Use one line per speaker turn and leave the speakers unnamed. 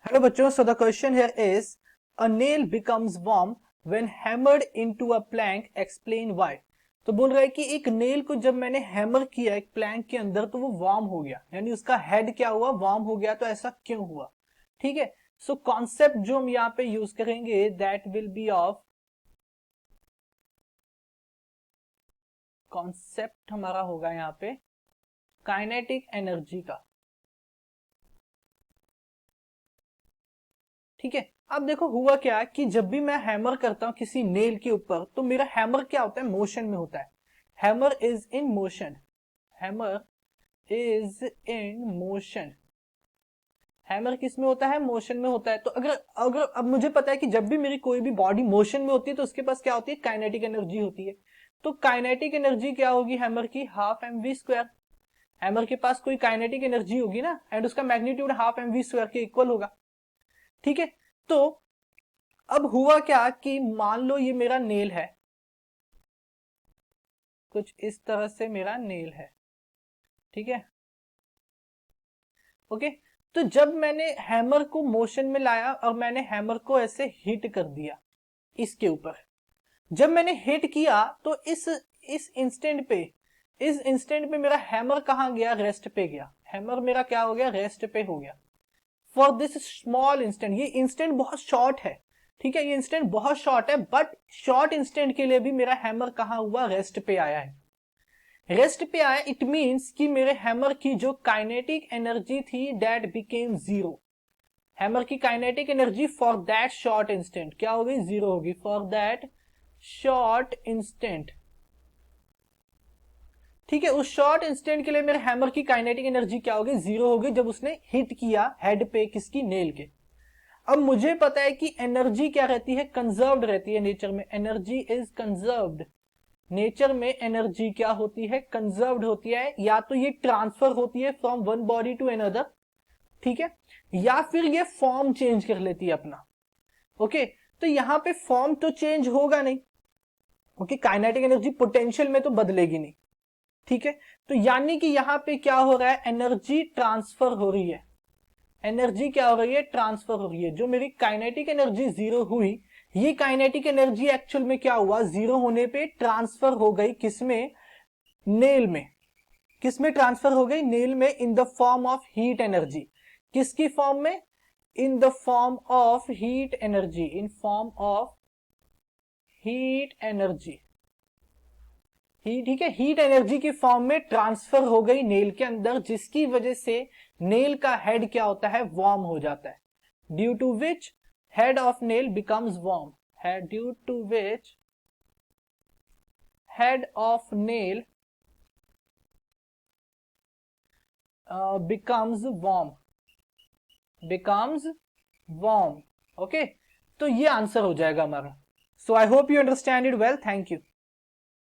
Hello बच्चों, so the question here is a nail becomes warm when hammered into a plank, explain why। तो बोल रहा है कि एक नेल को जब मैंने हैमर किया एक प्लैंक के अंदर तो वो वार्म हो गया, यानी उसका हेड क्या हुआ, वार्म हो गया। तो ऐसा क्यों हुआ? ठीक है, सो कॉन्सेप्ट जो हम यहाँ पे यूज करेंगे that will be of, concept हमारा होगा यहाँ पे काइनेटिक एनर्जी का। ठीक है, अब देखो हुआ क्या कि जब भी मैं हैमर करता हूं किसी नेल के ऊपर तो मेरा हैमर क्या होता है, मोशन में होता है। Hammer is in motion, hammer is in motion. Hammer किस में होता है, मोशन में होता है। तो अगर अगर अब मुझे पता है कि जब भी मेरी कोई भी बॉडी मोशन में होती है तो उसके पास क्या होती है, काइनेटिक एनर्जी होती है। तो काइनेटिक एनर्जी क्या होगी हैमर की, half M V square. Hammer के पास कोई काइनेटिक एनर्जी होगी ना, एंड उसका magnitude half M V square के इक्वल होगा। ठीक है, तो अब हुआ क्या कि मान लो ये मेरा नेल है, कुछ इस तरह से मेरा नेल है। ठीक है, ओके। तो जब मैंने हैमर को मोशन में लाया और मैंने हैमर को ऐसे हिट कर दिया इसके ऊपर, जब मैंने हिट किया तो इस इंस्टेंट पे मेरा हैमर कहां गया, रेस्ट पे गया। हैमर मेरा क्या हो गया, रेस्ट पे हो गया। फॉर दिस स्मॉल इंस्टेंट, ये इंस्टेंट बहुत शॉर्ट है। ठीक है, ये इंस्टेंट बहुत शॉर्ट है, बट शॉर्ट इंस्टेंट के लिए भी मेरा हैमर कहां हुआ, रेस्ट पे आया है। रेस्ट पे आया, इट मींस कि मेरे हैमर की जो काइनेटिक एनर्जी थी दैट बिकेम जीरो। हैमर की kinetic energy for that short instant क्या हो गई, जीरो होगी फॉर दैट शॉर्ट इंस्टेंट। ठीक है, उस शॉर्ट इंस्टेंट के लिए मेरे हैमर की काइनेटिक एनर्जी क्या होगी, जीरो होगी जब उसने हिट किया हेड पे, किसकी, नेल के। अब मुझे पता है कि एनर्जी क्या रहती है, कंजर्व्ड रहती है नेचर में। एनर्जी इज कंजर्व्ड, नेचर में एनर्जी क्या होती है, कंजर्व्ड होती है। या तो ये ट्रांसफर होती है from one body to another, ठीक है, या फिर ये फॉर्म चेंज कर लेती है अपना। ओके, तो यहां पे फॉर्म तो चेंज होगा नहीं, ओके, काइनेटिक एनर्जी पोटेंशियल में तो बदलेगी नहीं। ठीक है, तो यानी कि यहां पे क्या हो रहा है, एनर्जी ट्रांसफर हो रही है। एनर्जी क्या हो रही है, ट्रांसफर हो रही है। जो मेरी काइनेटिक एनर्जी जीरो हुई, ये काइनेटिक एनर्जी एक्चुअल में क्या हुआ, जीरो होने पे ट्रांसफर हो गई किसमें, नेल में। किसमें ट्रांसफर हो गई, नेल में, in the form of heat energy. किसकी फॉर्म में, in the form of heat energy, in form of heat energy. ठीक है, हीट एनर्जी की फॉर्म में ट्रांसफर हो गई नेल के अंदर, जिसकी वजह से नेल का हेड क्या होता है, वार्म हो जाता है। Due to which head of nail becomes warm है, due to which head of nail becomes warm, becomes warm. Okay, तो ये आंसर हो जाएगा हमारा। So I hope you understand it well, thank you.